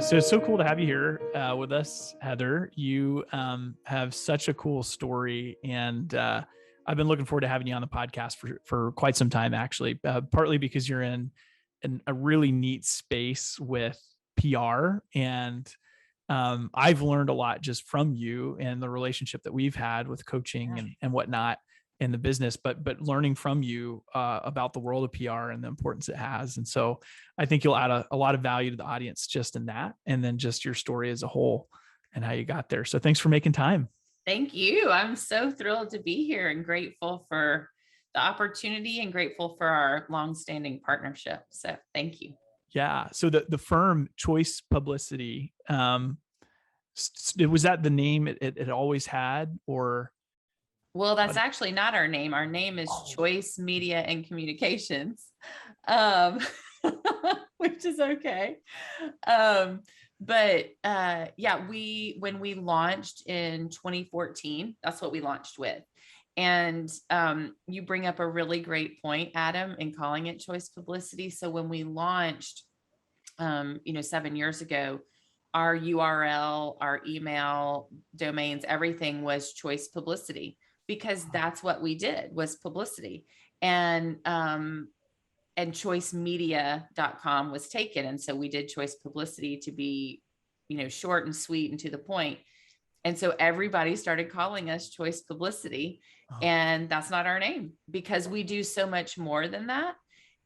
So it's so cool to have you here with us, Heather. You have such a cool story, and I've been looking forward to having you on the podcast for quite some time, actually. Partly because you're in a really neat space with PR, and I've learned a lot just from you and the relationship that we've had with coaching and whatnot in the business, but learning from you about the world of PR and the importance it has. And so I think you'll add a lot of value to the audience just in that, and then just your story as a whole and how you got there. So thanks for making time. Thank you. I'm so thrilled to be here and grateful for the opportunity and grateful for our longstanding partnership. So thank you. Yeah. So the firm Choice Publicity, was that the name it always had, or? Well, that's actually not our name. Our name is Choice Media and Communications, um, which is okay. But yeah, when we launched in 2014, that's what we launched with. And you bring up a really great point, Adam, in calling it Choice Publicity. So when we launched, 7 years ago, our URL, our email, domains, everything was Choice Publicity, because that's what we did, was publicity. And choicemedia.com was taken. And so we did Choice Publicity to be, short and sweet and to the point. And so everybody started calling us Choice Publicity. And that's not our name, because we do so much more than that.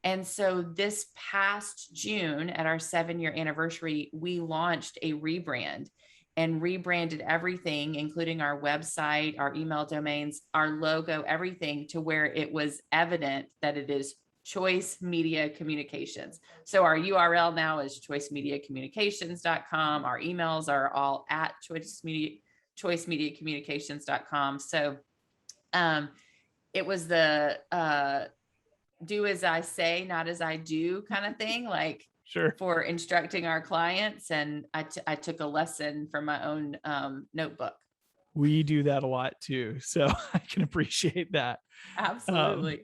And so this past June, at our 7-year anniversary, we launched a rebrand and rebranded everything, including our website, our email domains, our logo, everything, to where it was evident that it is Choice Media Communications. So our URL now is choicemediacommunications.com. Our emails are all at choicemediacommunications.com. So it was the do as I say, not as I do kind of thing, like Sure. for instructing our clients. And I took a lesson from my own notebook. We do that a lot too. So I can appreciate that. Absolutely.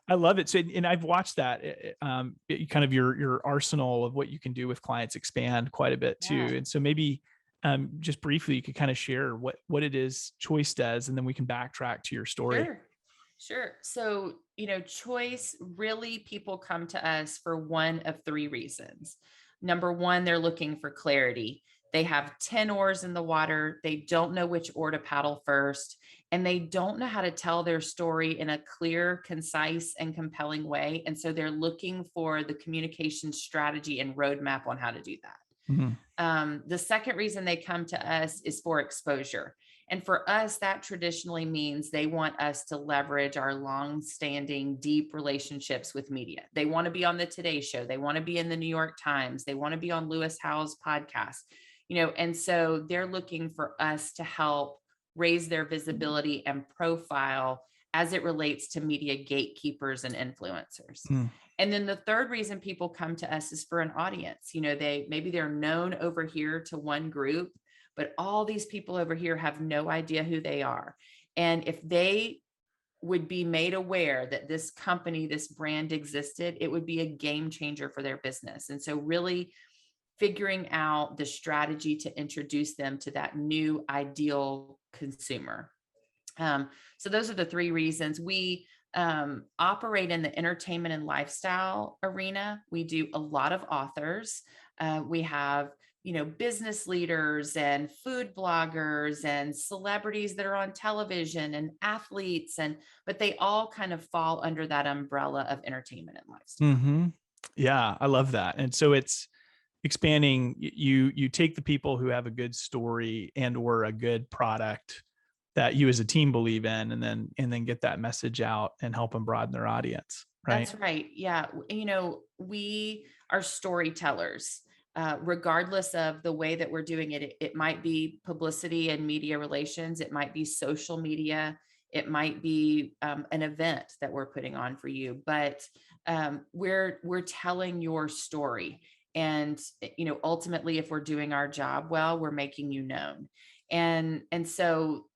I love it. So, and I've watched that, kind of your arsenal of what you can do with clients expand quite a bit too. Yeah. And so maybe just briefly, you could kind of share what it is Choice does, and then we can backtrack to your story. Sure. So, Choice, really, people come to us for one of three reasons. Number one, they're looking for clarity. They have 10 oars in the water. They don't know which oar to paddle first, and they don't know how to tell their story in a clear, concise, and compelling way. And so they're looking for the communication strategy and roadmap on how to do that. Mm-hmm. The second reason they come to us is for exposure. And for us, that traditionally means they want us to leverage our long-standing, deep relationships with media. They want to be on the Today Show. They want to be in the New York Times. They want to be on Lewis Howes' podcast, and so they're looking for us to help raise their visibility and profile as it relates to media gatekeepers and influencers. And then the third reason people come to us is for an audience. Maybe they're known over here to one group, but all these people over here have no idea who they are. And if they would be made aware that this company, this brand existed, it would be a game changer for their business. And so really figuring out the strategy to introduce them to that new ideal consumer. So those are the three reasons. We operate in the entertainment and lifestyle arena. We do a lot of authors. We have business leaders and food bloggers and celebrities that are on television and athletes, but they all kind of fall under that umbrella of entertainment and lifestyle. Mm-hmm. Yeah, I love that. And so it's expanding. You take the people who have a good story and or a good product that you as a team believe in, and then get that message out and help them broaden their audience. Right. That's right. Yeah. We are storytellers. Regardless of the way that we're doing it, it might be publicity and media relations. It might be social media. It might be an event that we're putting on for you, but we're telling your story. And, ultimately, if we're doing our job well, we're making you known. And so,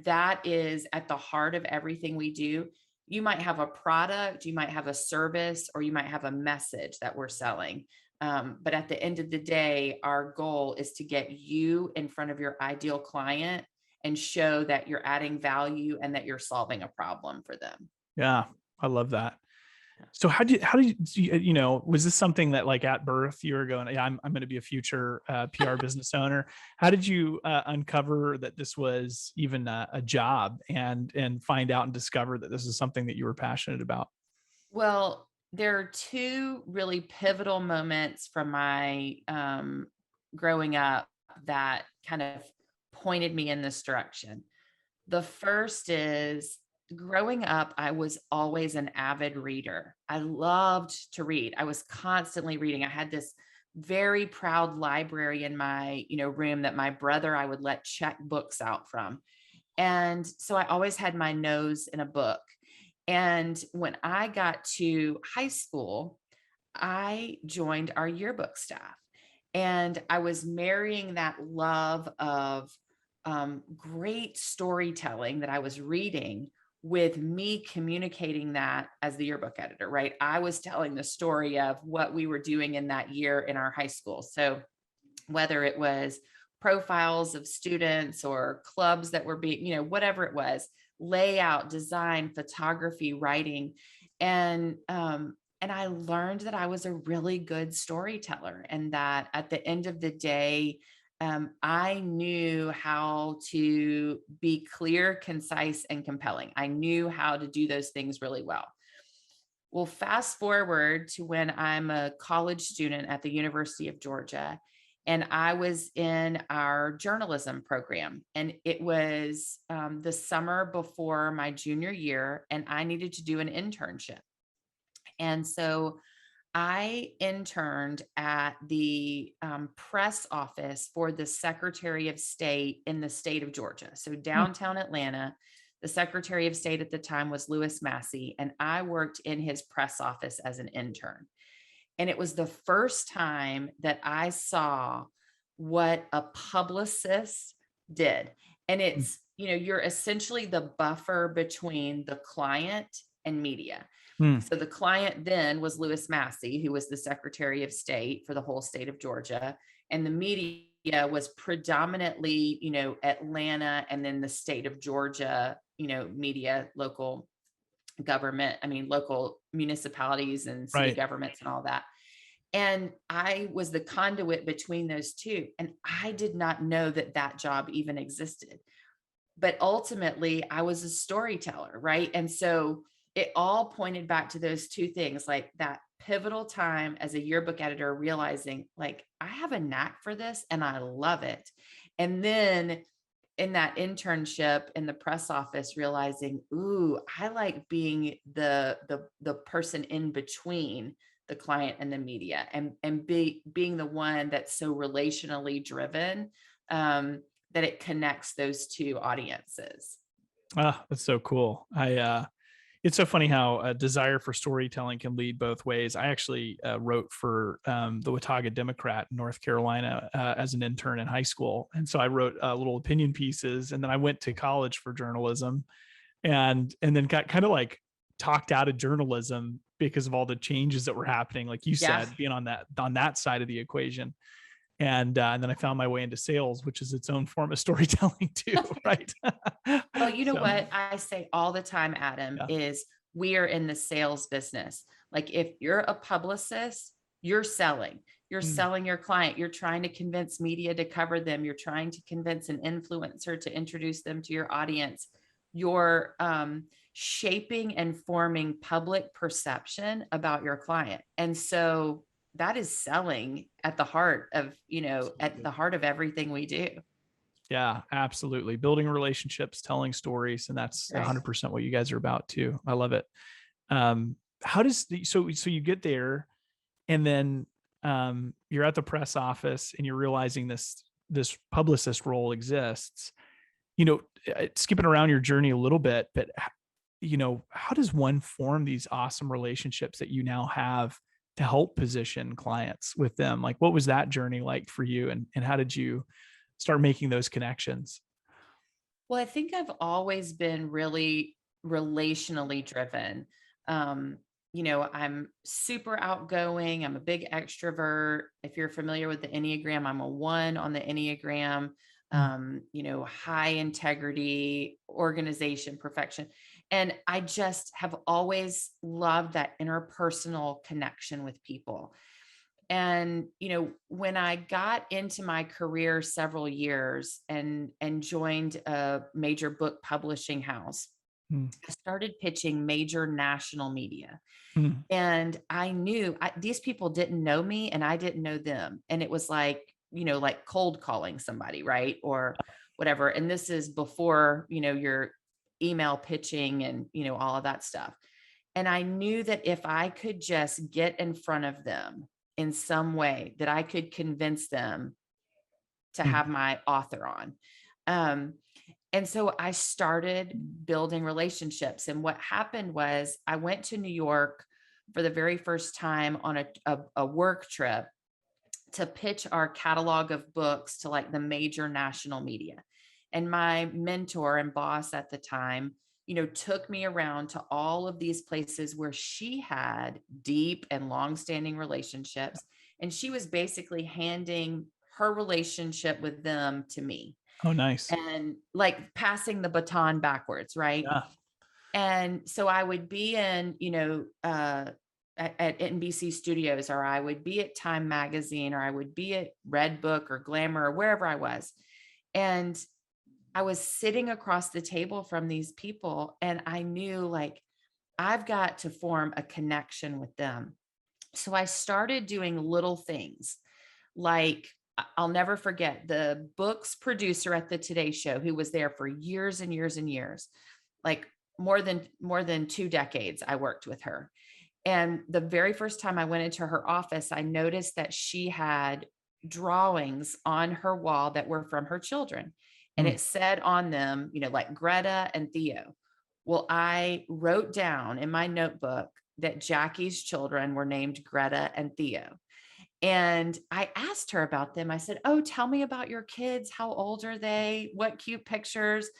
that is at the heart of everything we do. You might have a product, you might have a service, or you might have a message that we're selling. But at the end of the day, our goal is to get you in front of your ideal client and show that you're adding value and that you're solving a problem for them. Yeah, I love that. So how did you, was this something that like at birth you were going, yeah, I'm going to be a future PR business owner? How did you uncover that this was even a job and find out and discover that this is something that you were passionate about? Well, there are two really pivotal moments from my growing up that kind of pointed me in this direction. The first is growing up, I was always an avid reader. I loved to read. I was constantly reading. I had this very proud library in my, room that my brother I would let check books out from. And so I always had my nose in a book. And when I got to high school, I joined our yearbook staff. And I was marrying that love of great storytelling that I was reading with me communicating that as the yearbook editor, right? I was telling the story of what we were doing in that year in our high school. So whether it was profiles of students or clubs that were being, whatever it was, layout, design, photography, writing. And I learned that I was a really good storyteller and that at the end of the day, I knew how to be clear, concise, and compelling. I knew how to do those things really well. Well, fast forward to when I'm a college student at the University of Georgia, and I was in our journalism program, and it was the summer before my junior year, and I needed to do an internship. And so I interned at the press office for the Secretary of State in the state of Georgia. So Hmm. downtown Atlanta, the Secretary of State at the time was Louis Massey, and I worked in his press office as an intern. And it was the first time that I saw what a publicist did. And it's, you're essentially the buffer between the client and media. Hmm. So the client then was Louis Massey, who was the Secretary of State for the whole state of Georgia. And the media was predominantly, Atlanta and then the state of Georgia, media, local government, local municipalities and city Right. governments and all that. And I was the conduit between those two. And I did not know that that job even existed. But ultimately, I was a storyteller, right? And so it all pointed back to those two things, like that pivotal time as a yearbook editor, realizing like I have a knack for this and I love it. And then in that internship in the press office, realizing, ooh, I like being the person in between the client and the media, and being the one that's so relationally driven, that it connects those two audiences. Ah, that's so cool. It's so funny how a desire for storytelling can lead both ways. I actually wrote for the Watauga Democrat in North Carolina as an intern in high school. And so I wrote little opinion pieces, and then I went to college for journalism and then got kind of like talked out of journalism because of all the changes that were happening, like you Yeah. said, being on that side of the equation. And then I found my way into sales, which is its own form of storytelling too, right? Well, you know So what I say all the time, Adam, yeah. is we are in the sales business. Like if you're a publicist, you're selling. You're Mm. selling your client. You're trying to convince media to cover them. You're trying to convince an influencer to introduce them to your audience. You're shaping and forming public perception about your client. And so that is selling at the heart of, at the heart of everything we do. Yeah, absolutely. Building relationships, telling stories, and that's Right. 100% what you guys are about too. I love it. How does so you get there, and then you're at the press office, and you're realizing this publicist role exists. Skipping around your journey a little bit, but how does one form these awesome relationships that you now have to help position clients with them? Like, what was that journey like for you, and how did you start making those connections? Well, I think I've always been really relationally driven. Um, I'm super outgoing. I'm a big extrovert. If you're familiar with the Enneagram, I'm a 1 on the Enneagram. Mm. High integrity, organization, perfection. And I just have always loved that interpersonal connection with people. And when I got into my career several years and joined a major book publishing house, Mm. I started pitching major national media. Mm. And I knew these people didn't know me and I didn't know them. And it was like, like cold calling somebody, right? Or whatever. And this is before, your email pitching and, all of that stuff. And I knew that if I could just get in front of them in some way, that I could convince them to Mm. have my author on. Um, and so I started building relationships. And what happened was I went to New York for the very first time on a work trip to pitch our catalog of books to like the major national media. And my mentor and boss at the time, took me around to all of these places where she had deep and long-standing relationships. And she was basically handing her relationship with them to me Oh, nice. and like passing the baton backwards, right? Yeah. And so I would be in, at NBC Studios, or I would be at Time Magazine, or I would be at Red Book or Glamour or wherever I was. And I was sitting across the table from these people, and I knew like I've got to form a connection with them. So I started doing little things like I'll never forget the book's producer at the Today Show, who was there for years and years and years, like more than 2 decades. I worked with her. And the very first time I went into her office, I noticed that she had drawings on her wall that were from her children. And Mm. it said on them, like Greta and Theo. Well, I wrote down in my notebook that Jackie's children were named Greta and Theo. And I asked her about them. I said, "Oh, tell me about your kids. How old are they? What cute pictures.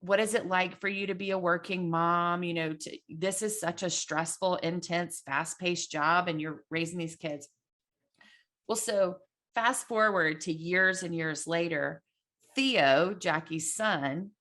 What is it like for you to be a working mom? This is such a stressful, intense, fast paced job, and you're raising these kids." Well, so fast forward to years and years later, Theo, Jackie's son,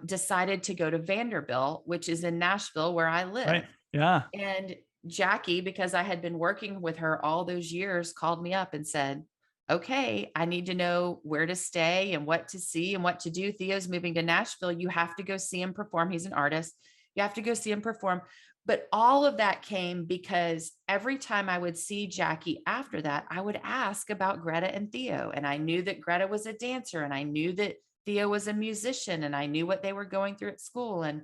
decided to go to Vanderbilt, which is in Nashville, where I Right. live. Yeah. And Jackie, because I had been working with her all those years, called me up and said, "Okay, I need to know where to stay and what to see and what to do. Theo's moving to Nashville. You have to go see him perform. He's an artist. You have to go see him perform." But all of that came because every time I would see Jackie after that, I would ask about Greta and Theo. And I knew that Greta was a dancer, and I knew that Theo was a musician, and I knew what they were going through at school. And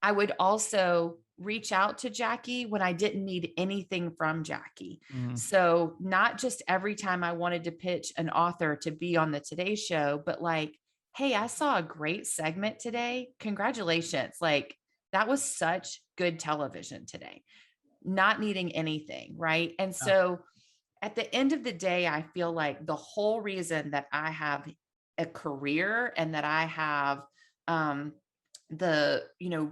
I would also reach out to Jackie when I didn't need anything from Jackie. Mm. So, not just every time I wanted to pitch an author to be on the Today Show, but like, "Hey, I saw a great segment today. Congratulations. Like, that was such good television today." Not needing anything. Right. And Yeah. so, at the end of the day, I feel like the whole reason that I have a career and that I have, um, the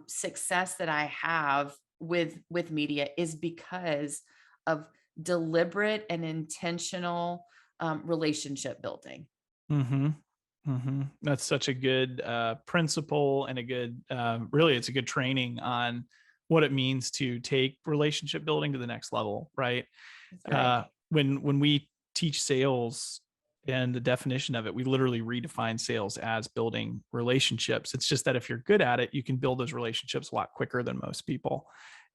success that I have with media is because of deliberate and intentional relationship building. Mm-hmm. Mm-hmm. That's such a good principle and a good, really, it's a good training on what it means to take relationship building to the next level, right? That's right. When we teach sales and the definition of it, we literally redefine sales as building relationships. It's just that if you're good at it, you can build those relationships a lot quicker than most people.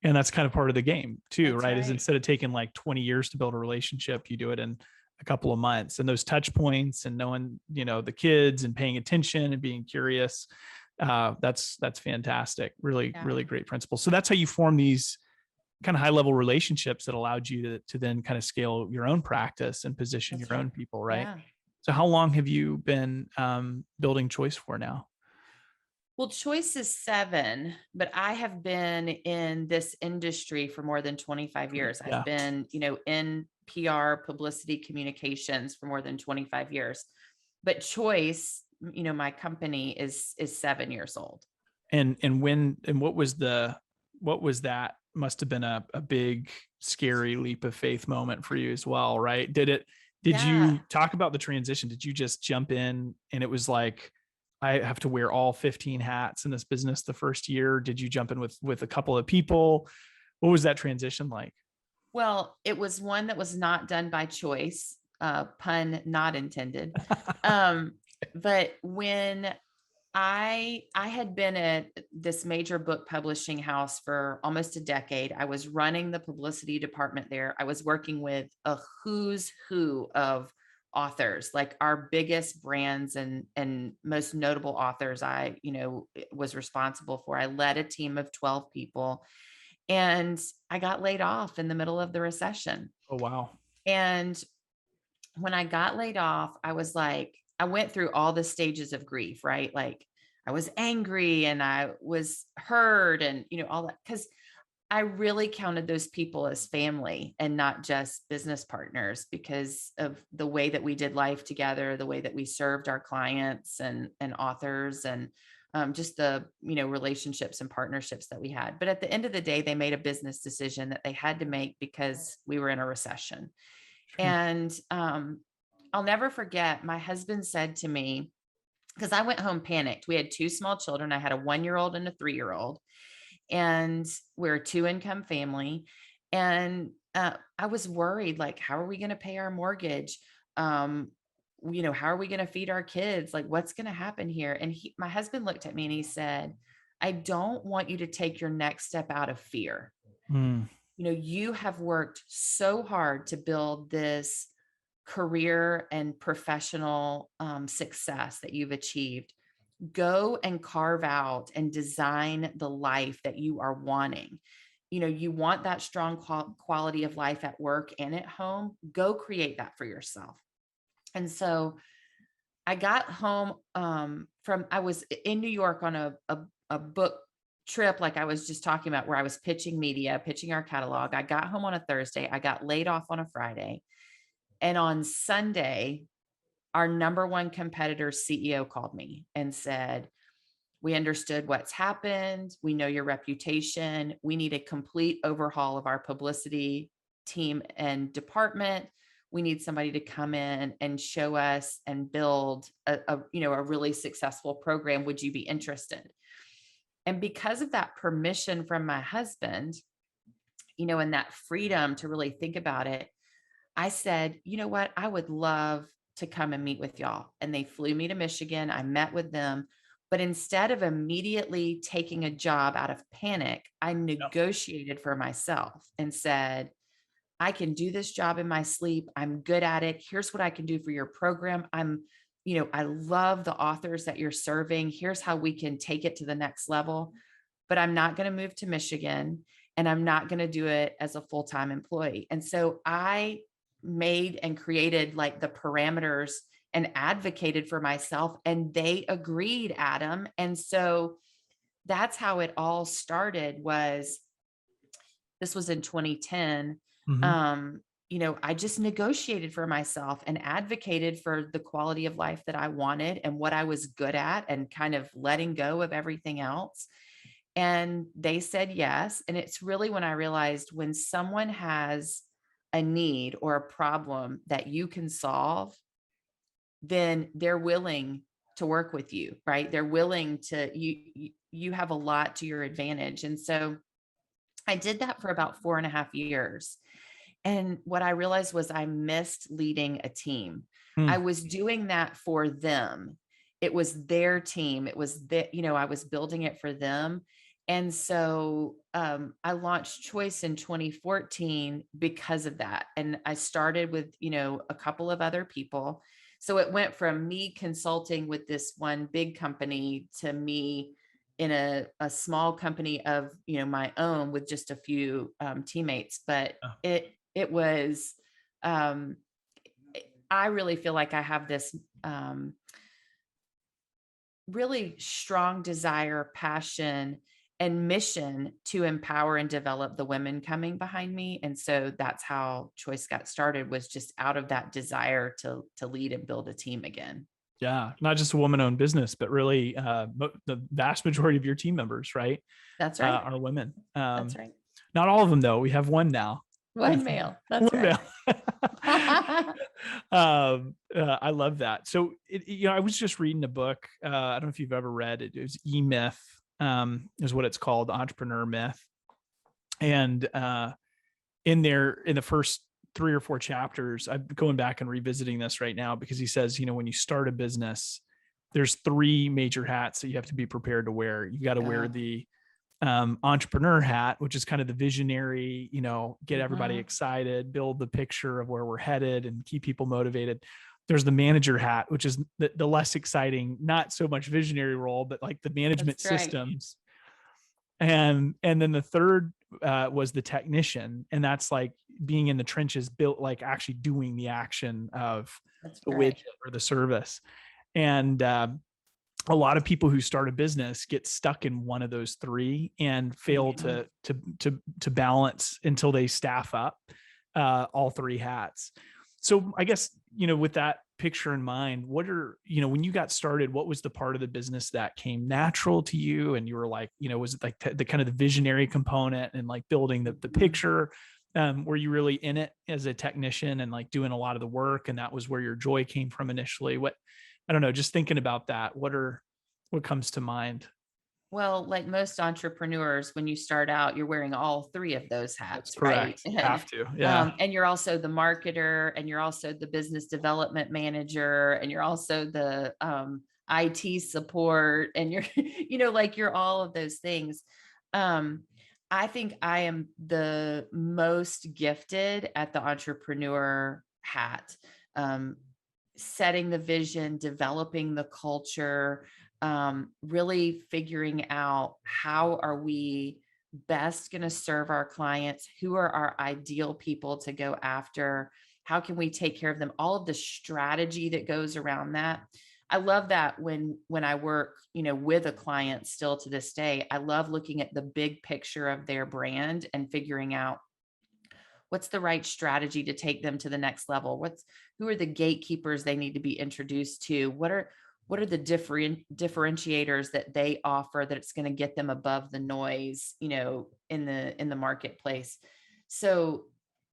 And that's kind of part of the game too, That's right? Is right. instead of taking like 20 years to build a relationship, you do it in a couple of months. And those touch points and knowing, the kids and paying attention and being curious. That's fantastic. Really, Yeah. really great principle. So that's how you form these kind of high level relationships that allowed you to then kind of scale your own practice and position That's your own right. people, right? Yeah. So how long have you been building Choice for now? Well, choice is 7, but I have been in this industry for more than 25 years. I've Yeah. been, in PR, publicity communications for more than 25 years. But choice, my company is 7 years old. And what was that must have been a big, scary leap of faith moment for you as well, right? Did Yeah. you talk about the transition? Did you just jump in and it was like, I have to wear all 15 hats in this business the first year? Did you jump in with a couple of people? What was that transition like? Well, it was one that was not done by choice, pun not intended. Um, but when I had been at this major book publishing house for almost a decade. I was running the publicity department there. I was working with a who's who of authors, like our biggest brands and most notable authors was responsible for. I led a team of 12 people, and I got laid off in the middle of the recession. Oh, wow. And when I got laid off, I was like, I went through all the stages of grief, right? Like I was angry and I was hurt and, all that. Cause I really counted those people as family and not just business partners because of the way that we did life together, the way that we served our clients and authors and just the, relationships and partnerships that we had. But at the end of the day, they made a business decision that they had to make because we were in a recession. Sure. And I'll never forget, my husband said to me, because I went home panicked. We had two small children. I had a 1-year-old and a 3-year-old, and we're a 2-income family. And I was worried, like, how are we going to pay our mortgage? How are we going to feed our kids? Like, what's going to happen here? And my husband looked at me and he said, I don't want you to take your next step out of fear. Mm. You have worked so hard to build this career and professional success that you've achieved. Go and carve out and design the life that you are wanting. You want that strong quality of life at work and at home. Go create that for yourself. And so I got home I was in New York on a book trip, like I was just talking about, where I was pitching media, pitching our catalog. I got home on a Thursday. I got laid off on a Friday. And on Sunday, our number one competitor's CEO called me and said, we understood what's happened. We know your reputation. We need a complete overhaul of our publicity team and department. We need somebody to come in and show us and build a really successful program. Would you be interested? And because of that permission from my husband, and that freedom to really think about it, I said, you know what? I would love to come and meet with y'all. And they flew me to Michigan. I met with them. But instead of immediately taking a job out of panic, I negotiated for myself and said, I can do this job in my sleep. I'm good at it. Here's what I can do for your program. I love the authors that you're serving. Here's how we can take it to the next level. But I'm not going to move to Michigan, and I'm not going to do it as a full-time employee. And so I made and created like the parameters and advocated for myself, and they agreed, Adam. And so that's how it all started. This was in 2010. Mm-hmm. I just negotiated for myself and advocated for the quality of life that I wanted and what I was good at, and kind of letting go of everything else. And they said yes. And it's really when I realized, when someone has a need or a problem that you can solve, then they're willing to work with you, right? They're willing to, you have a lot to your advantage. And so I did that for about 4.5 years. And what I realized was I missed leading a team. I was doing that for them. It was their team. It was I was building it for them. And so I launched Choice in 2014 because of that. And I started with, a couple of other people. So it went from me consulting with this one big company to me in a small company of, my own, with just a few teammates. But it was, I really feel like I have this really strong desire, passion, and mission to empower and develop the women coming behind me. And so that's how Choice got started, was just out of that desire to lead and build a team again. Yeah. Not just a woman-owned business, but really the vast majority of your team members, right? That's right. Are women. That's right. Not all of them though. We have one now. One male. That's One right. male. I love that. So, I was just reading a book. I don't know if you've ever read it. It was E-Myth, is what it's called, the entrepreneur myth. And in the first 3 or 4 chapters, I'm going back and revisiting this right now because he says, when you start a business, there's 3 major hats that you have to be prepared to wear. You got to wear the entrepreneur hat, which is kind of the visionary, get everybody excited, build the picture of where we're headed and keep people motivated. There's the manager hat, which is the less exciting, not so much visionary role, but like the management systems. And then the third was the technician. And that's like being in the trenches, built, like actually doing the action of the widget or the service. And a lot of people who start a business get stuck in one of those 3 and fail to balance until they staff up all 3 hats. So I guess, with that picture in mind, what are, when you got started, what was the part of the business that came natural to you? And you were like, was it like the kind of the visionary component and like building the picture? Were you really in it as a technician and like doing a lot of the work? And that was where your joy came from initially? I don't know, just thinking about that, what comes to mind? Well, like most entrepreneurs, when you start out, you're wearing all 3 of those hats, That's correct. right? You have to. Yeah. And you're also the marketer, and you're also the business development manager, and you're also the IT support, and you're, like you're all of those things. I think I am the most gifted at the entrepreneur hat, setting the vision, developing the culture, really figuring out how are we best going to serve our clients, who are our ideal people to go after, how can we take care of them, all of the strategy that goes around that. I love that when I work, with a client still to this day, I love looking at the big picture of their brand and figuring out what's the right strategy to take them to the next level. Who are the gatekeepers they need to be introduced to? What are the differentiators that they offer that it's going to get them above the noise, in the marketplace. So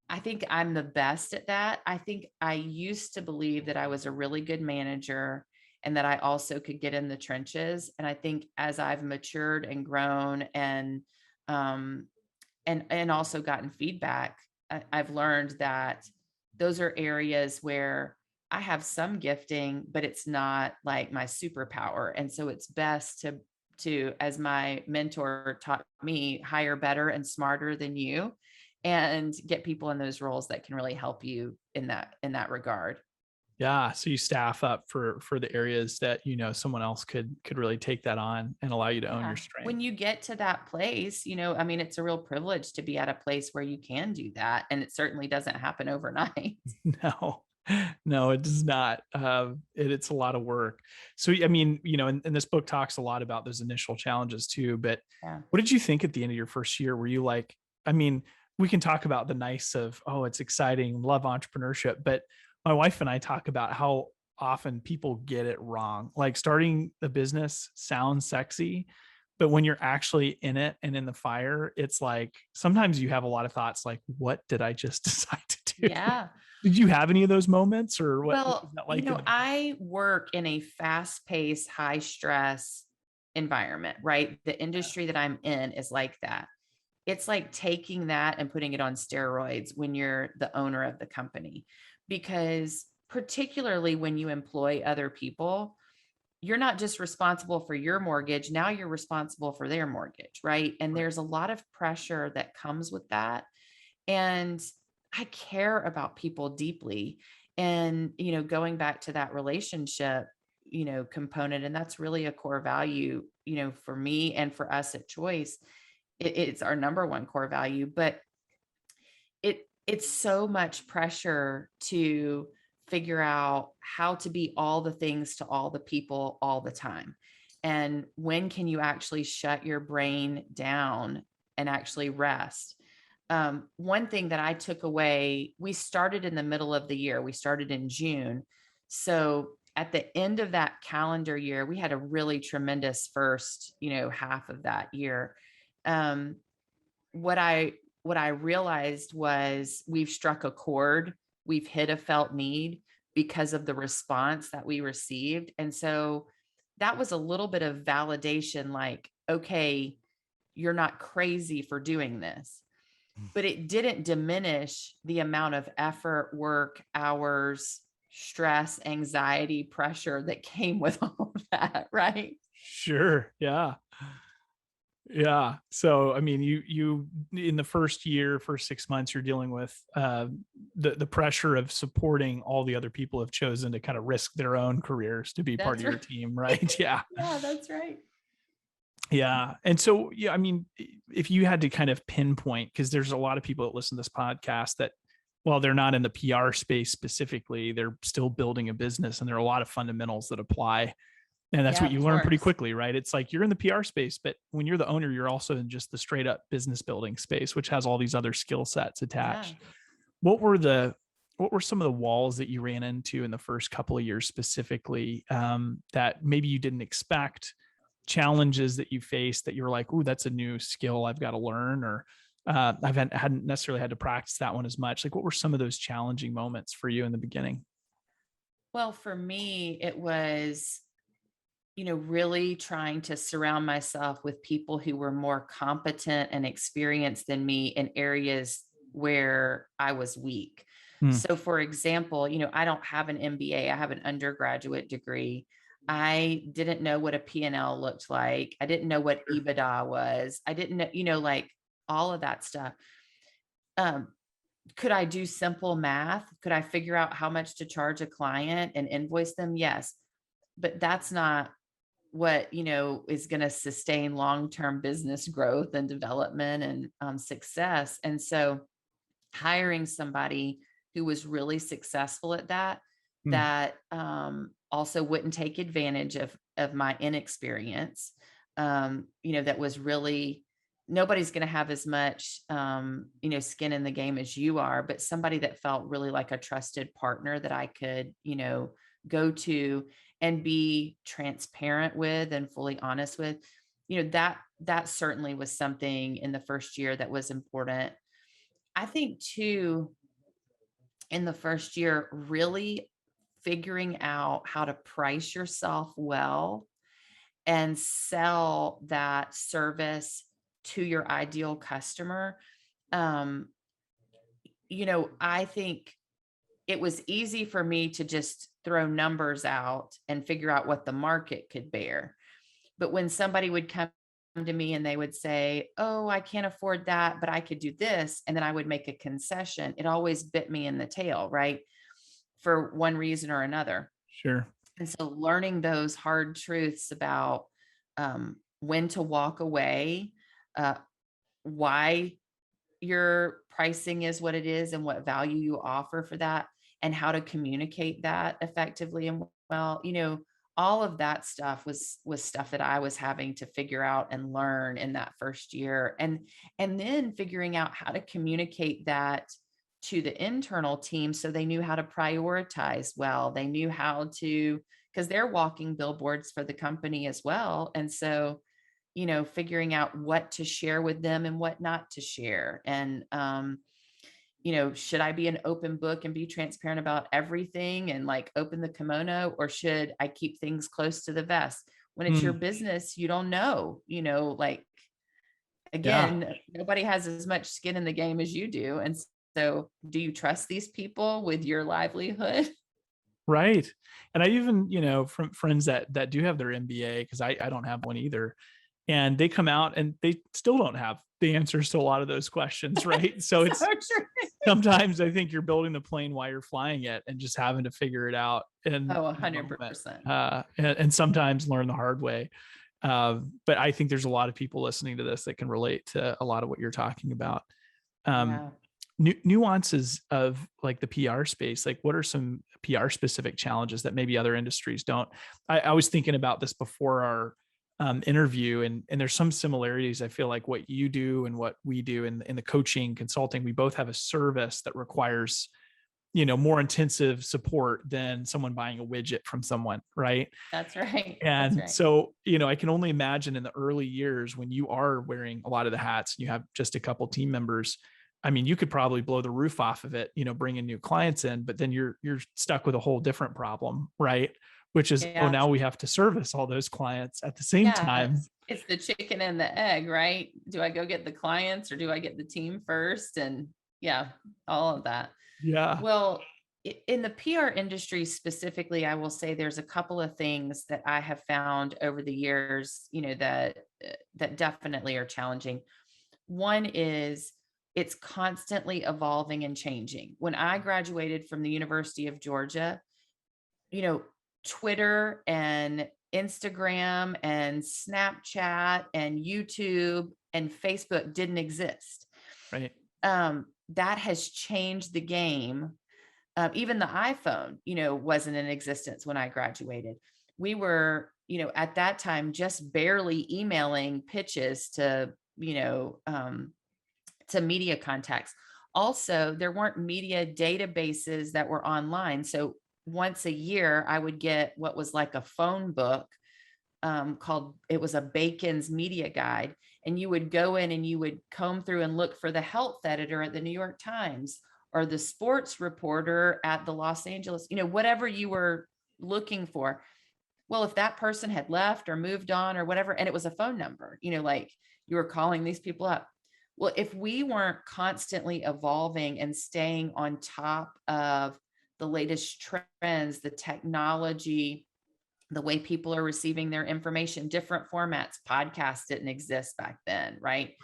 I think I'm the best at that. I think I used to believe that I was a really good manager and that I also could get in the trenches. And I think as I've matured and grown and also gotten feedback, I've learned that those are areas where I have some gifting, but it's not like my superpower. And so it's best to, as my mentor taught me, hire better and smarter than you, and get people in those roles that can really help you in that regard. Yeah. So you staff up for the areas that, someone else could really take that on and allow you to own your strength. When you get to that place, it's a real privilege to be at a place where you can do that. And it certainly doesn't happen overnight. No, it does not. It's a lot of work. So, I mean, and this book talks a lot about those initial challenges too, but what did you think at the end of your first year? Were you like, I mean, we can talk about the nice of, oh, it's exciting, love entrepreneurship, but my wife and I talk about how often people get it wrong. Like starting a business sounds sexy, but when you're actually in it and in the fire, it's like, sometimes you have a lot of thoughts like, what did I just decide to do? Yeah. Did you have any of those moments, or what was that like? I work in a fast-paced, high-stress environment, right? The industry that I'm in is like that. It's like taking that and putting it on steroids when you're the owner of the company, because particularly when you employ other people, you're not just responsible for your mortgage. Now you're responsible for their mortgage, right? And there's a lot of pressure that comes with that. And I care about people deeply. And, going back to that relationship, component, and that's really a core value, for me and for us at Choice. It's our number one core value, but it's so much pressure to figure out how to be all the things to all the people all the time. And when can you actually shut your brain down and actually rest? One thing that I took away, we started in the middle of the year. We started in June. So at the end of that calendar year, we had a really tremendous first, half of that year. What I what I realized was we've struck a chord, we've hit a felt need because of the response that we received. And so that was a little bit of validation, like, okay, you're not crazy for doing this. But it didn't diminish the amount of effort, work, hours, stress, anxiety, pressure that came with all of that, right? Sure. Yeah. Yeah. So, I mean, you in the first year, first 6 months, you're dealing with the pressure of supporting all the other people who have chosen to kind of risk their own careers to be part of That's your right. team, right? Yeah. Yeah, that's right. Yeah. And so, yeah, I mean, if you had to kind of pinpoint, because there's a lot of people that listen to this podcast that, well, they're not in the PR space specifically, they're still building a business, and there are a lot of fundamentals that apply. And that's Yeah, what of you learn pretty course. quickly, right? It's like you're in the PR space, but when you're the owner, you're also in just the straight up business building space, which has all these other skill sets Yeah. attached. What were the what were some of the walls that you ran into in the first couple of years specifically, that maybe you didn't expect, challenges that you faced that you were like, "Ooh, that's a new skill I've got to learn," or hadn't necessarily had to practice that one as much. Like, what were some of those challenging moments for you in the beginning? Well, for me, it was, really trying to surround myself with people who were more competent and experienced than me in areas where I was weak. Hmm. So, for example, I don't have an MBA, I have an undergraduate degree. I didn't know what a P&L looked like. I didn't know what Sure. EBITDA was. I didn't know, like all of that stuff. Um, could I do simple math? Could I figure out how much to charge a client and invoice them? Yes. But that's not what is going to sustain long-term business growth and development and success. And so hiring somebody who was really successful at that, Hmm. that also wouldn't take advantage of my inexperience, that was really, nobody's going to have as much skin in the game as you are, but somebody that felt really like a trusted partner that I could go to and be transparent with and fully honest with. That certainly was something in the first year that was important. I think too, in the first year, really figuring out how to price yourself well and sell that service to your ideal customer. Um, I think it was easy for me to just throw numbers out and figure out what the market could bear. But when somebody would come to me and they would say, "Oh, I can't afford that, but I could do this," and then I would make a concession, it always bit me in the tail, right? For one reason or another. Sure. And so learning those hard truths about when to walk away, uh, why your pricing is what it is and what value you offer for that, and how to communicate that effectively and well, all of that stuff was stuff that I was having to figure out and learn in that first year. And then figuring out how to communicate that to the internal team so they knew how to prioritize well. They knew how to, because they're walking billboards for the company as well. And so figuring out what to share with them and what not to share. And, should I be an open book and be transparent about everything and like open the kimono, or should I keep things close to the vest? When it's your Hmm. business, you don't know, like, Yeah. again, nobody has as much skin in the game as you do. And so do you trust these people with your livelihood? Right. And I even, from friends that do have their MBA, because I don't have one either. And they come out and they still don't have the answers to a lot of those questions. Right. So So it's true. sometimes I think you're building the plane while you're flying it and just having to figure it out Oh, in the moment. 100%. And sometimes learn the hard way. But I think there's a lot of people listening to this that can relate to a lot of what you're talking about. Um, Yeah. Nuances of like the PR space, like what are some PR specific challenges that maybe other industries don't? I was thinking about this before our interview, and there's some similarities. I feel like what you do and what we do in the coaching consulting, we both have a service that requires more intensive support than someone buying a widget from someone, right? That's right. That's And right. so, I can only imagine in the early years when you are wearing a lot of the hats and you have just a couple team members, I mean, you could probably blow the roof off of it, bringing new clients in, but then you're stuck with a whole different problem, right? Which is, oh, Yeah. now we have to service all those clients at the same Yeah. time. It's the chicken and the egg, right? Do I go get the clients or do I get the team first? And yeah, all of that. Yeah. Well, in the PR industry specifically, I will say there's a couple of things that I have found over the years, that definitely are challenging. One is it's constantly evolving and changing. When I graduated from the University of Georgia, you know, Twitter and Instagram and Snapchat and YouTube and Facebook didn't exist. Right. That has changed the game. Even the iPhone, wasn't in existence when I graduated. We were, at that time, just barely emailing pitches to media contacts. Also, there weren't media databases that were online. So once a year, I would get what was like a phone book it was a Bacon's Media Guide. And you would go in and you would comb through and look for the health editor at the New York Times or the sports reporter at the Los Angeles, whatever you were looking for. Well, if that person had left or moved on or whatever, and it was a phone number, like you were calling these people up. Well, if we weren't constantly evolving and staying on top of the latest trends, the technology, the way people are receiving their information, different formats, podcasts didn't exist back then, right?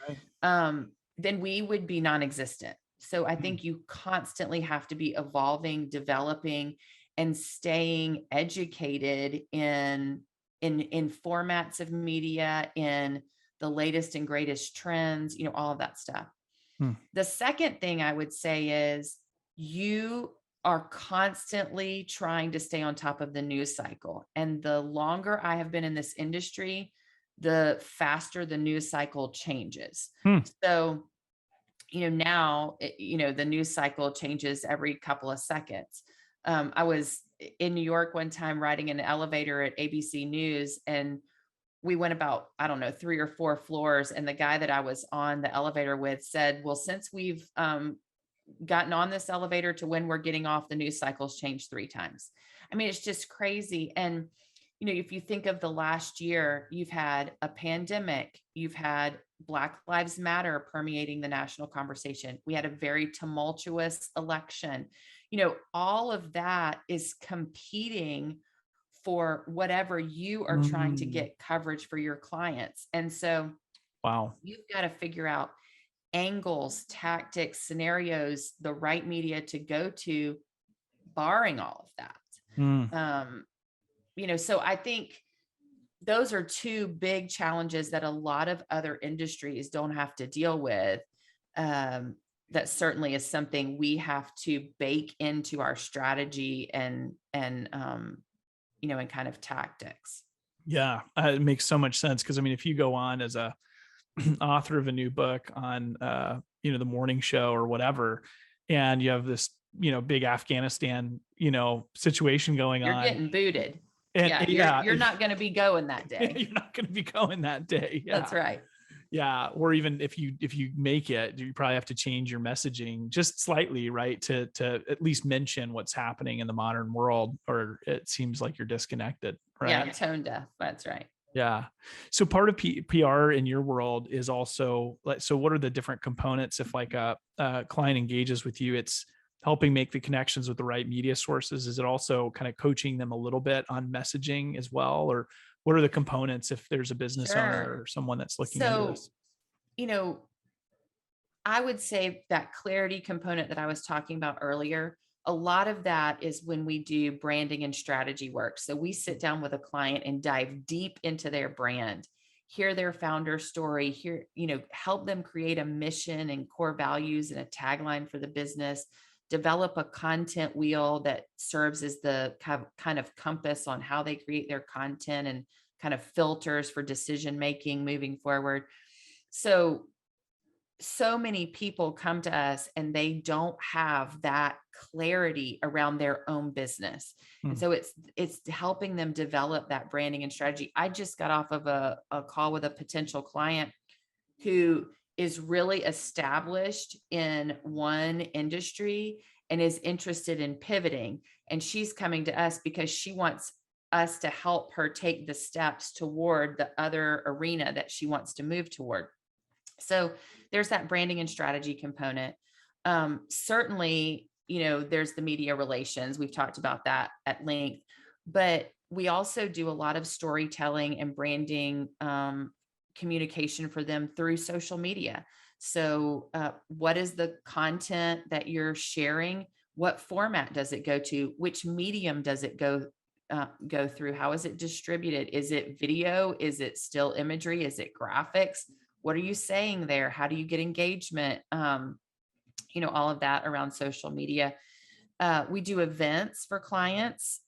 Then we would be non-existent. So I think you constantly have to be evolving, developing, and staying educated in formats of media, in the latest and greatest trends, all of that stuff. The second thing I would say is you are constantly trying to stay on top of the news cycle. And the longer I have been in this industry, the faster the news cycle changes. So, now, the news cycle changes every couple of seconds. I was in New York one time riding an elevator at ABC News, and we went about, I don't know, 3 or 4 floors. And the guy that I was on the elevator with said, well, since we've gotten on this elevator to when we're getting off, the news cycles changed 3 times. I mean, it's just crazy. And, if you think of the last year, you've had a pandemic, you've had Black Lives Matter permeating the national conversation. We had a very tumultuous election. All of that is competing for whatever you are trying to get coverage for your clients. And so wow, you've got to figure out angles, tactics, scenarios, the right media to go to, barring all of that. So I think those are 2 big challenges that a lot of other industries don't have to deal with. That certainly is something we have to bake into our strategy and kind of tactics. Yeah, it makes so much sense. Cause I mean, if you go on as a author of a new book on, the morning show or whatever, and you have this, big Afghanistan, situation going You're on. You're getting booted. And you're not going to be going that day. You're not going to be going that day. Yeah. That's right. Yeah. Or even if you make it, you probably have to change your messaging just slightly, right? To at least mention what's happening in the modern world, or it seems like you're disconnected, right? Yeah. Tone deaf. That's right. Yeah. So part of PR in your world is also like, so what are the different components? If like a client engages with you, it's helping make the connections with the right media sources. Is it also kind of coaching them a little bit on messaging as well? Or what are the components if there's a business owner or someone that's looking into this? I would say that clarity component that I was talking about earlier, a lot of that is when we do branding and strategy work. So we sit down with a client and dive deep into their brand, hear their founder story, help them create a mission and core values and a tagline for the business, develop a content wheel that serves as the kind of compass on how they create their content and kind of filters for decision making moving forward. So many people come to us and they don't have that clarity around their own business. And so it's helping them develop that branding and strategy. I just got off of a call with a potential client who is really established in one industry and is interested in pivoting. And she's coming to us because she wants us to help her take the steps toward the other arena that she wants to move toward. So there's that branding and strategy component. Certainly, there's the media relations. We've talked about that at length, but we also do a lot of storytelling and branding communication for them through social media. So, what is the content that you're sharing? What format does it go to? Which medium does it go through? How is it distributed? Is it video? Is it still imagery? Is it graphics? What are you saying there? How do you get engagement? All of that around social media. We do events for clients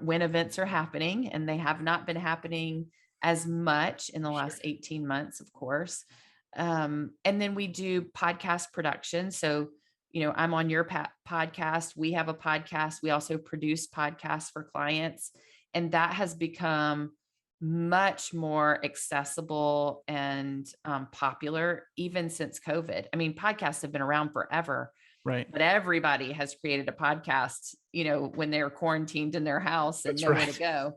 when events are happening, and they have not been happening as much in the last 18 months, of course. And then we do podcast production. So, I'm on your podcast. We have a podcast. We also produce podcasts for clients. And that has become much more accessible and popular even since COVID. I mean, podcasts have been around forever, Right. but everybody has created a podcast, when they're quarantined in their house and That's nowhere right. to go.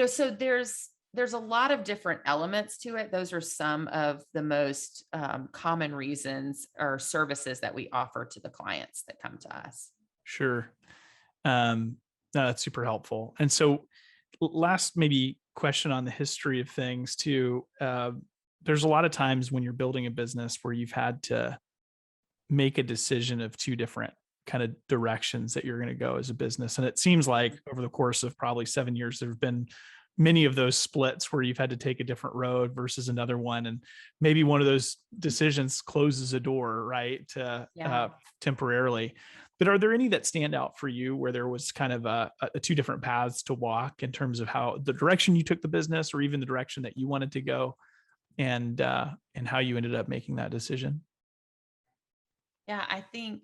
So there's a lot of different elements to it. Those are some of the most common reasons or services that we offer to the clients that come to us. Sure. No, that's super helpful. And so last maybe question on the history of things too. There's a lot of times when you're building a business where you've had to make a decision of two different kind of directions that you're going to go as a business. And it seems like over the course of probably 7 years, there have been many of those splits where you've had to take a different road versus another one. And maybe one of those decisions closes a door, right? Temporarily. But are there any that stand out for you where there was kind of a two different paths to walk in terms of how the direction you took the business, or even the direction that you wanted to go, and how you ended up making that decision? Yeah, I think,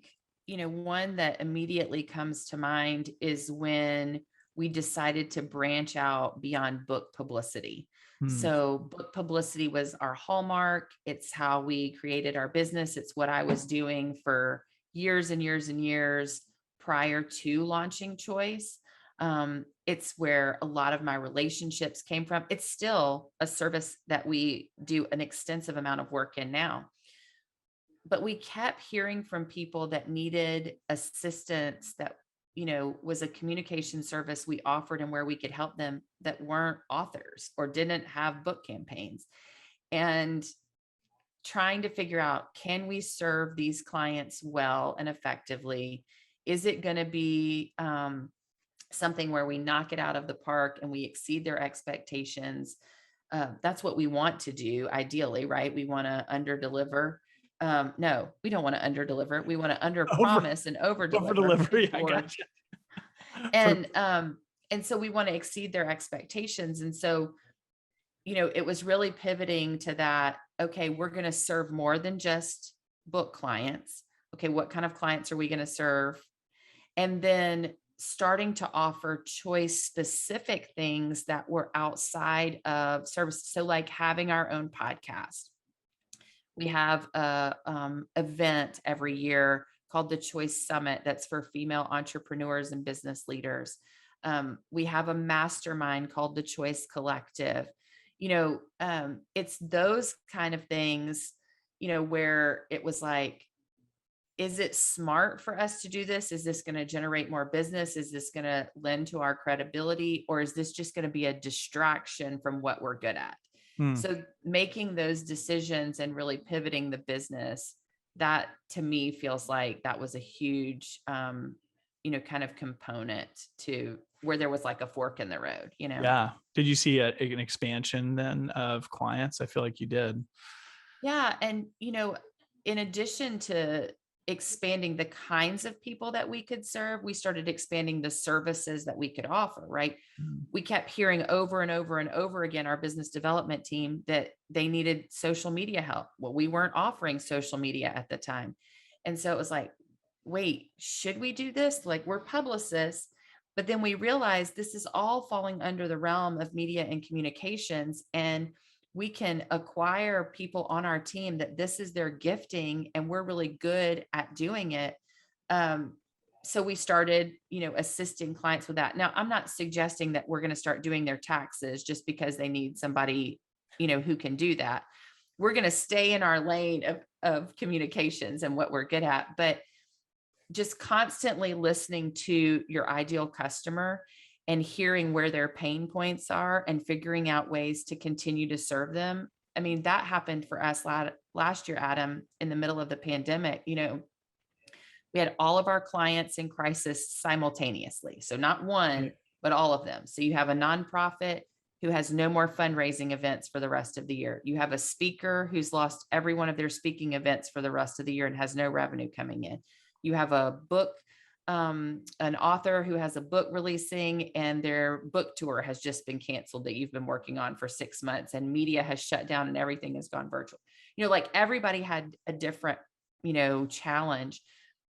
one that immediately comes to mind is when we decided to branch out beyond book publicity. Hmm. So, book publicity was our hallmark. It's how we created our business. It's what I was doing for years and years and years prior to launching Choice. It's where a lot of my relationships came from. It's still a service that we do an extensive amount of work in now, but we kept hearing from people that needed assistance that was a communication service we offered and where we could help them, that weren't authors or didn't have book campaigns, and trying to figure out, can we serve these clients well and effectively? Is it going to be something where we knock it out of the park and we exceed their expectations? That's what we want to do ideally, right? We want to under deliver. No, we don't want to under deliver. We want to under promise and over deliver. Delivery. I gotcha. And so we want to exceed their expectations. And so, it was really pivoting to that. Okay, we're going to serve more than just book clients. Okay, what kind of clients are we going to serve? And then starting to offer Choice specific things that were outside of service. So like having our own podcast. We have a event every year called the Choice Summit that's for female entrepreneurs and business leaders. We have a mastermind called the Choice Collective. It's those kind of things, where it was like, is it smart for us to do this? Is this going to generate more business? Is this going to lend to our credibility? Or is this just going to be a distraction from what we're good at? So making those decisions and really pivoting the business, that to me feels like that was a huge, kind of component to where there was like a fork in the road, Yeah. Did you see an expansion then of clients? I feel like you did. Yeah. And, in addition to expanding the kinds of people that we could serve, we started expanding the services that we could offer, right? We kept hearing over and over and over again, our business development team, that they needed social media help. Well, we weren't offering social media at the time. And so it was like, wait, should we do this? Like, we're publicists. But then we realized this is all falling under the realm of media and communications. And we can acquire people on our team that this is their gifting and we're really good at doing it. So we started, assisting clients with that. Now, I'm not suggesting that we're going to start doing their taxes just because they need somebody, who can do that. We're going to stay in our lane of communications and what we're good at, but just constantly listening to your ideal customer and hearing where their pain points are and figuring out ways to continue to serve them. I mean, that happened for us last year, Adam, in the middle of the pandemic. We had all of our clients in crisis simultaneously. So not one, but all of them. So you have a nonprofit who has no more fundraising events for the rest of the year. You have a speaker who's lost every one of their speaking events for the rest of the year and has no revenue coming in. You have a book, an author who has a book releasing and their book tour has just been canceled that you've been working on for 6 months, and media has shut down and everything has gone virtual. Like everybody had a different, challenge,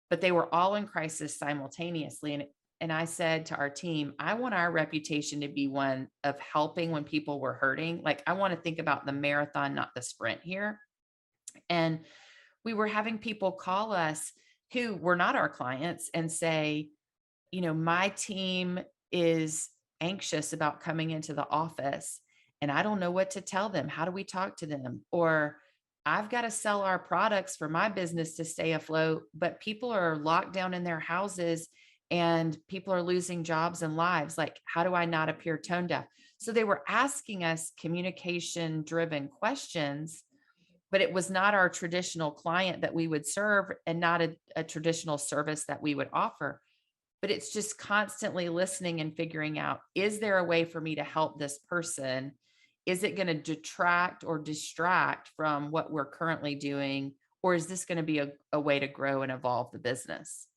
but they were all in crisis simultaneously. And I said to our team, I want our reputation to be one of helping when people were hurting. Like, I want to think about the marathon, not the sprint here. And we were having people call us who were not our clients and say, my team is anxious about coming into the office and I don't know what to tell them. How do we talk to them? Or I've got to sell our products for my business to stay afloat, but people are locked down in their houses and people are losing jobs and lives. Like, how do I not appear tone deaf? So they were asking us communication driven questions, but it was not our traditional client that we would serve and not a traditional service that we would offer. But it's just constantly listening and figuring out, is there a way for me to help this person? Is it going to detract or distract from what we're currently doing? Or is this going to be a way to grow and evolve the business?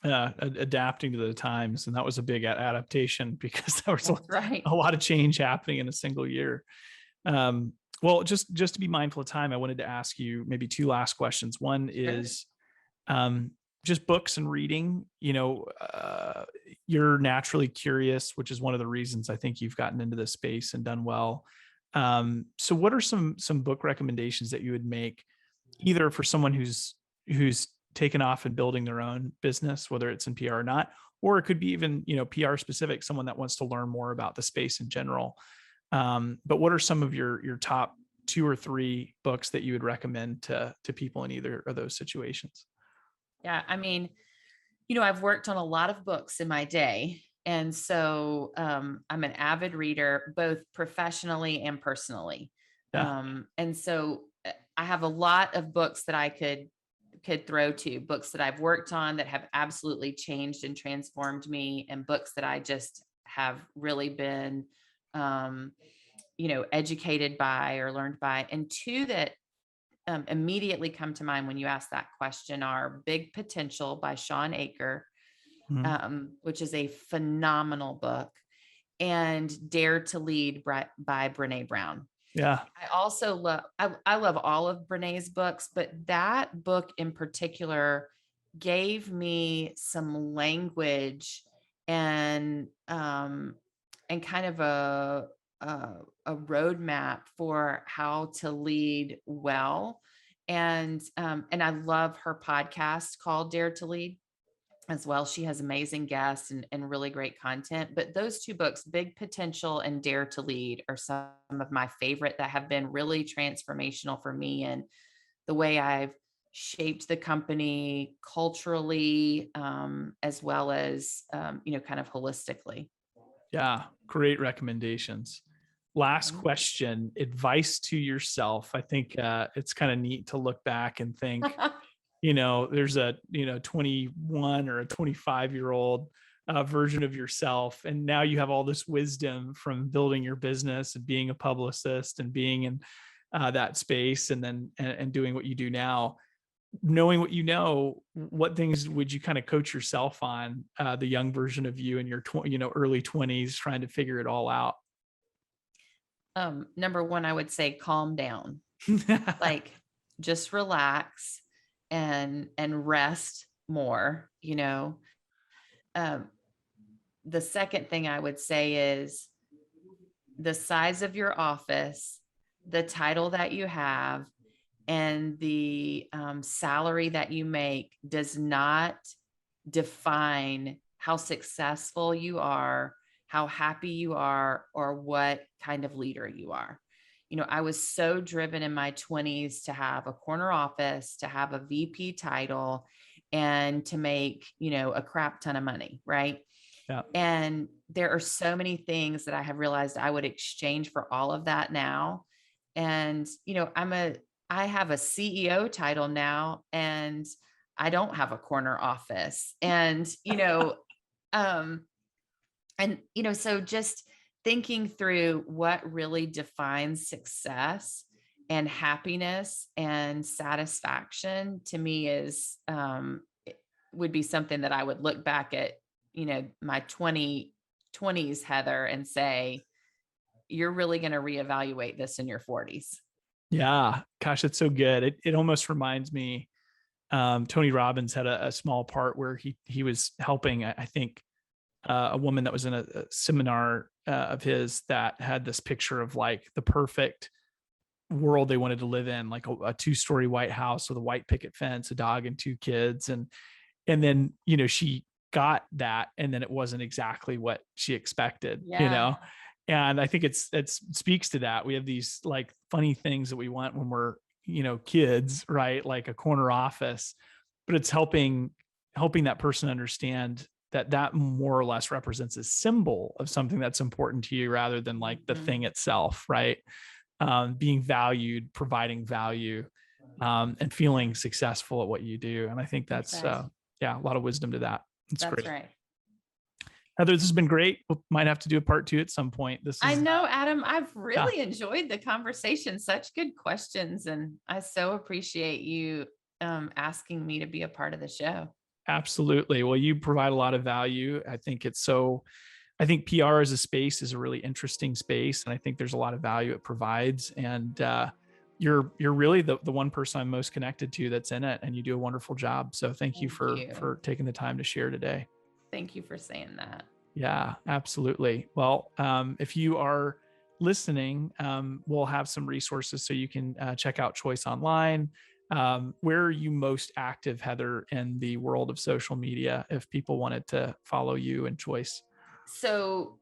Adapting to the times. And that was a big adaptation because there was right. a lot of change happening in a single year. Well, just to be mindful of time, I wanted to ask you maybe two last questions. One is just books and reading. You're naturally curious, which is one of the reasons I think you've gotten into this space and done well. So what are some book recommendations that you would make, either for someone who's taken off and building their own business, whether it's in PR or not, or it could be even, PR specific, someone that wants to learn more about the space in general. But what are some of your top 2 or 3 books that you would recommend to people in either of those situations? Yeah. I mean, I've worked on a lot of books in my day. And so I'm an avid reader, both professionally and personally. Yeah. And so I have a lot of books that I could throw to, books that I've worked on that have absolutely changed and transformed me, and books that I just have really been, educated by or learned by. And 2 that immediately come to mind when you ask that question are Big Potential by Sean Aker, which is a phenomenal book, and Dare to Lead by Brene Brown. Yeah. I also I love all of Brene's books, but that book in particular gave me some language and kind of a roadmap for how to lead well. And I love her podcast called Dare to Lead as well. She has amazing guests and really great content. But those 2 books, Big Potential and Dare to Lead, are some of my favorite that have been really transformational for me and the way I've shaped the company culturally, as well as, kind of holistically. Yeah. Great recommendations. Last question, advice to yourself. I think it's kind of neat to look back and think, there's a, 21 or a 25-year-old version of yourself. And now you have all this wisdom from building your business and being a publicist and being in that space and then and doing what you do now. Knowing what what things would you kind of coach yourself on, the young version of you in your early 20s trying to figure it all out? Number 1, I would say calm down. Like, just relax and rest more. The second thing I would say is the size of your office the title that you have and the salary that you make does not define how successful you are, how happy you are, or what kind of leader you are. I was so driven in my 20s to have a corner office, to have a VP title, and to make, a crap ton of money. Right. Yeah. And there are so many things that I have realized I would exchange for all of that now. And, I have a CEO title now, and I don't have a corner office. And, um, so just thinking through what really defines success and happiness and satisfaction to me would be something that I would look back at, my 20s, Heather, and say, you're really going to reevaluate this in your 40s. Yeah. Gosh, it's so good. It almost reminds me, Tony Robbins had a small part where he was helping, I think, a woman that was in a seminar of his that had this picture of like the perfect world they wanted to live in, like a 2-story white house with a white picket fence, a dog and 2 kids. And then, she got that, and then it wasn't exactly what she expected, and I think it speaks to that. We have these like funny things that we want when we're, kids, right? Like a corner office, but it's helping that person understand that more or less represents a symbol of something that's important to you rather than like the thing itself, right? Being valued, providing value, and feeling successful at what you do. And I think that's, a lot of wisdom to that. That's great. Right. Heather, this has been great. We might have to do a part 2 at some point. I know, Adam, I've really enjoyed the conversation. Such good questions. And I so appreciate you asking me to be a part of the show. Absolutely. Well, you provide a lot of value. I think PR as a space is a really interesting space. And I think there's a lot of value it provides. And you're really the one person I'm most connected to that's in it. And you do a wonderful job. So thank you for taking the time to share today. Thank you for saying that. Yeah, absolutely. Well, if you are listening, we'll have some resources so you can check out Choice online. Where are you most active, Heather, in the world of social media if people wanted to follow you and Choice? So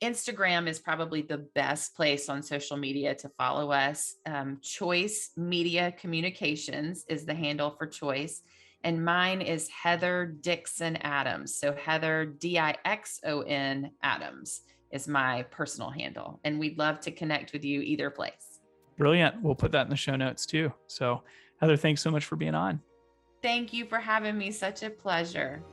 Instagram is probably the best place on social media to follow us. Choice Media Communications is the handle for Choice. And mine is Heather Dixon Adams. So Heather Dixon Adams is my personal handle. And we'd love to connect with you either place. Brilliant. We'll put that in the show notes too. So Heather, thanks so much for being on. Thank you for having me. Such a pleasure.